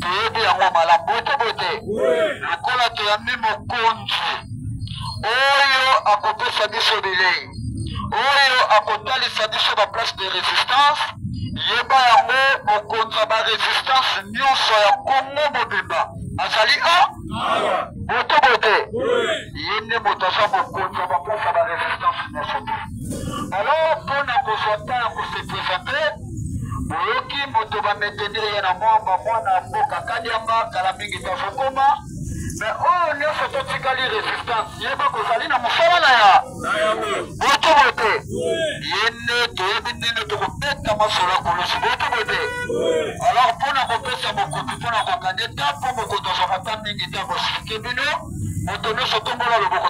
toyebi yango malamu bote bote lokola toyambi mokonzi oyo akopesa biso bilei oyo akotalisa biso baplace de résistance yeba yango mokonzi ya barésistance nyonso ya kongo mobimba azali bote bote ye nde moto aza mokonzi ya baplace ya barésistance nyonso te alors mpona kozwa ntan ya kose présente boyoki moto bametendire ye na mwana mboka kadiamba kala mingi tafokoma mais oyo nyonso totikali résistance yeba kozali na mosala na ya bote bote ye nde toyebi ndenge tokobeta masolo ya kolosi bote bote alors mpona kopesa mokopi mpona kokandeta mpo mokoto azwaka ta mingi te akosifike bino moto nyonso tombola loboko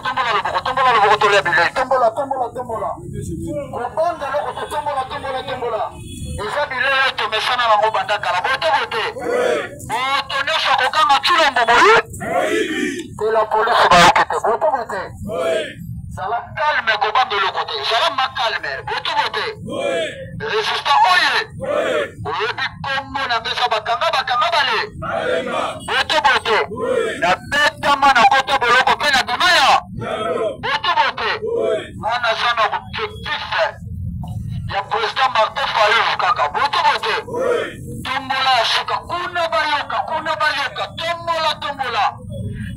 tolia bilei tombola kobanda loko totombola eza bilei oyo tomesana nango banda kala bote bote moto nyonso akokanga tulombo boye te la polisi bayoki te bote bote zala calme kobanda eloko te zala makalme bote bote résistant oye oyebi kombo na mesa bakanga bale bote bote na betama na kota boloko mpe na bimaya bote bote wana aza na objectif ya président Martin Fayulu kaka bote bote tombola ya suka kuna bayoka tombola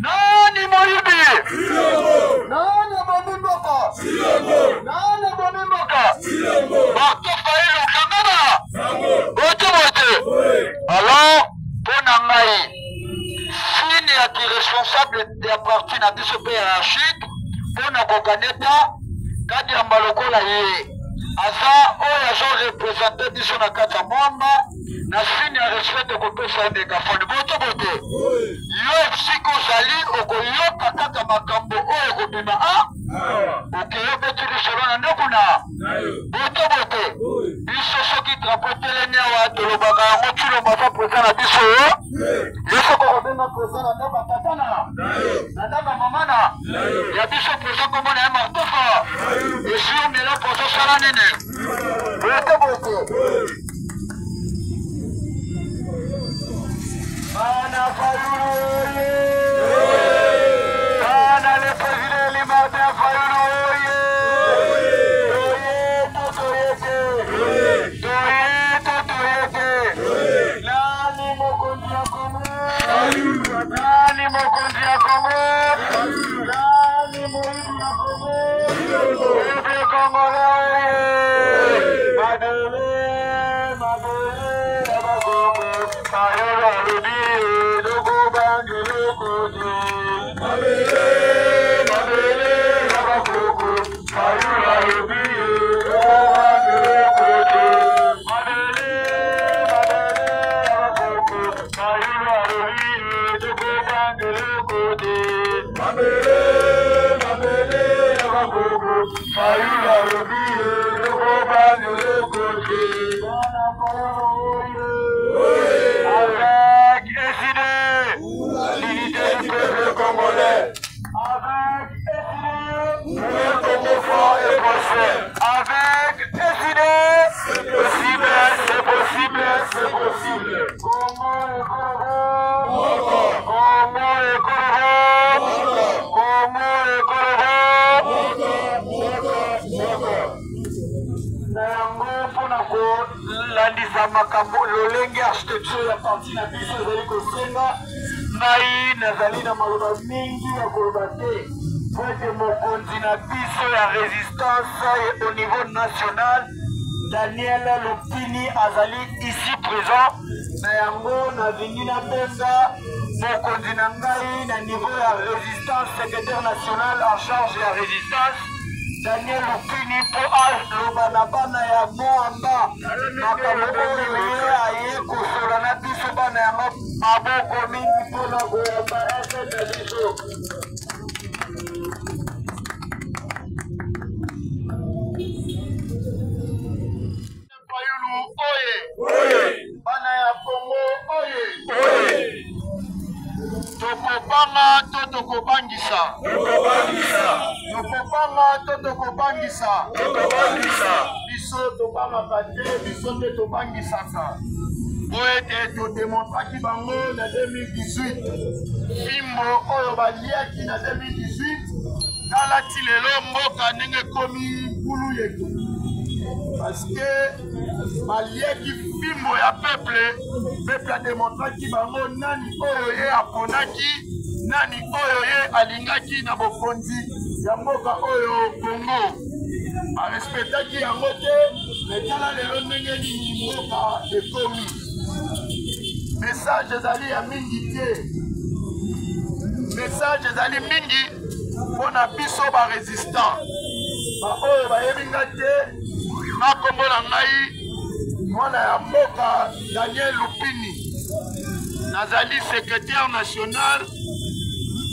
nani moyibi nani bonimboka Martin Fayulu kangana bote bote alors mpona ngai sine ya kiresponsable ya parti na biso mpe hiérarchique mpona kokaneta kadiamba lokola ye aza oyo azorepresente biso na kati ya mwamba na sine ya respect okopesa ye megafone bote bote yo esika ozali okoyoka kaka makambo oyo ekobima okeyobeti lisolo na ndekuna bote bote biso soki drapo telemi awa tolobaka yango tulomba aza président na biso yo soko kobenga président na ndako tatana na ndako mamana ya biso président komona ye martofa esi omela poso sala nini bote bote Bana Fayulu oye Bana le président Martin Fayulu oye toyeke nani mokonzi ya Kongo nani mokonzi ya Kongo nani mokonzi ya Kongo ebe Kongola oye madele abakongo Fayulu alobi loko bange lokozi mabele abakongo Fayulu alobi loko bange lokozi mabele abakongo Fayulu alobi loko bange lokozi mabele abakongo Fayulu alobi loko bange lokozi avec SID, l'unité du peuple congolais. Avec SID, le Congo fort et prospère. Avec SID, c'est possible. Congo et landisa makambo lolenge architecture ya parti na biso ezali kosenga ngai nazali na maloba mingi ya koloba te po ete mokonzi na biso ya résistance au niveau national Daniel Lopini azali ici présent na yango nalingi nabenga mokonzi na ngai na niveau ya résistance secrétaire national en charge ya résistance Daniel Lopini po aloba na bana ya mwamba makambo oyo ye aye kosola na biso bana yango maboko mingi mpona koyamba ete na biso Fayulu oye bana ya Kongo oye tokopanga to tokobangisa biso tobangaka te biso nde tobangisaka ete todemontraki bango na 2018 fimbo oyo baliaki na 2018 talati lelo mboka ndenge ekomi nkulu yetu parceke baliaki fimbo ya peuple ademontraki bango nani oyo ye aponaki nani oyo ye alingaki na bokonzi ya mboka oyo Congo barespectaki yango te metala lelo ndenge nini mboka ekomi message ezali ya mingi te message ezali mingi mpona biso barésistant baoyo bayebinga te na kombo na ngai mwana ya mboka Daniel Lupini nazali secrétaire national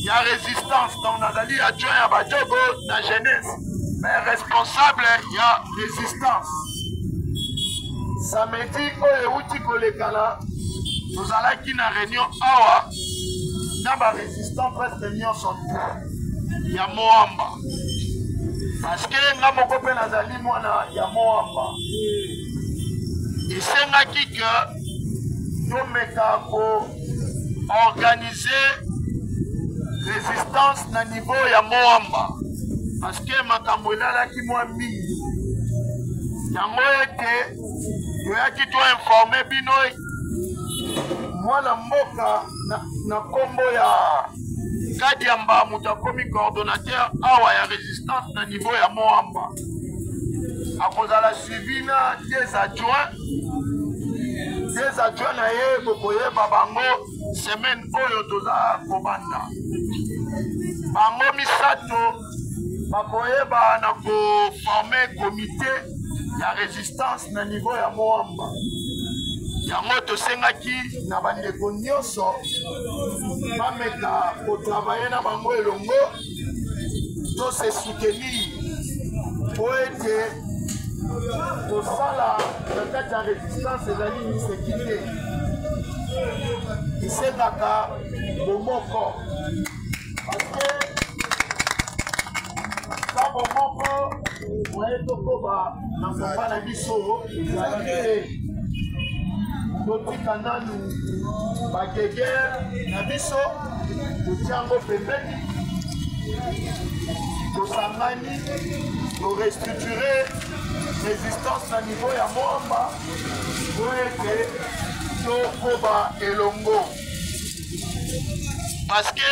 ya résistance donc nazali adjoint ya bajogo na jeunesse mais responsable ya résistance samedi oyo euti kolekana tozalaki na réunion awa na barésistant presque nyonso ya Moamba parce que nga moko mpe nazali mwana ya Moamba esengaki ke tomeka ko-organiser résistance na niveau ya Moamba parce que makambo elalaki mwa mingi yango ete toyaki toinforme bino mwana mboka na kombo ya Kadiamba moto akomi coordonnateur awa ya résistance na niveau ya Moamba akozala suivi na des adjoints na ye bokoyeba bango semaine oyo toza kobanda bango misato bakoyeba na koforme komite ya résistance na niveau ya Moamba yango tosengaki na bandeko nyonso bameka kotravaye na bango elongo tose soutenir po ete kosala na kati ya résistance ezali miseki te esengaka bomoko parce sa bomoko moye tokoba na komba na biso ezali te totika nanu bagegere na biso totiango pembeni tosangani torestructure résistance na niveau ya Moamba po ete tokoba elongo parce que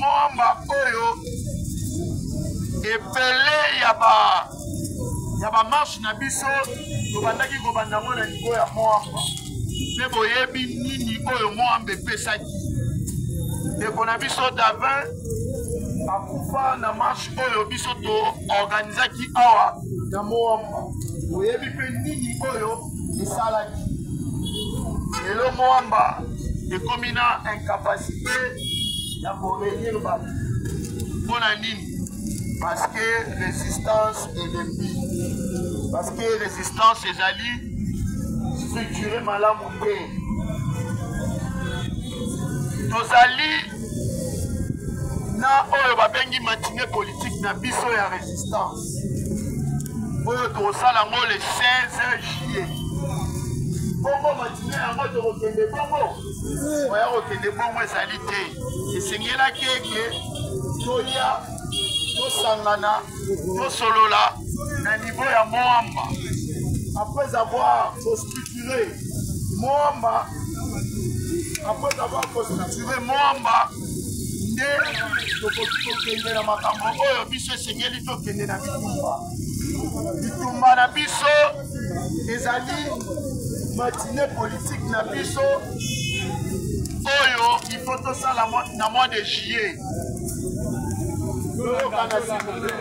Moamba oyo epele ya bamarshe na biso tobandaki kobandango na niveau ya Moamba mpe boyebi nini oyo Moamba epesaki ndeko na biso Davin akufa na marshe oyo biso toorganizaki awa na Moamba boyebi mpe nini oyo esalaki lelo Moamba ekomi na incapacité ya koreunir bato mpona nini parce que résistance elembi parce que résistance ezali structuré malamu te tozali na oyo babengi matinée politique na biso ya résistance oyo tokosala yango le 16 juillet bongo matinée yango tokokende bongo oya kokende bongo ezali te esengelaki eke tolia tosangana tosolola na niveau ya Moamba après avoir structuré Moamba nde tokende na makambo oyo biso esengeli tokende na bitumba na biso ezali matinée politique na biso oyo il faut tosala na mois de juillet. Toyokana s'il vous plaît.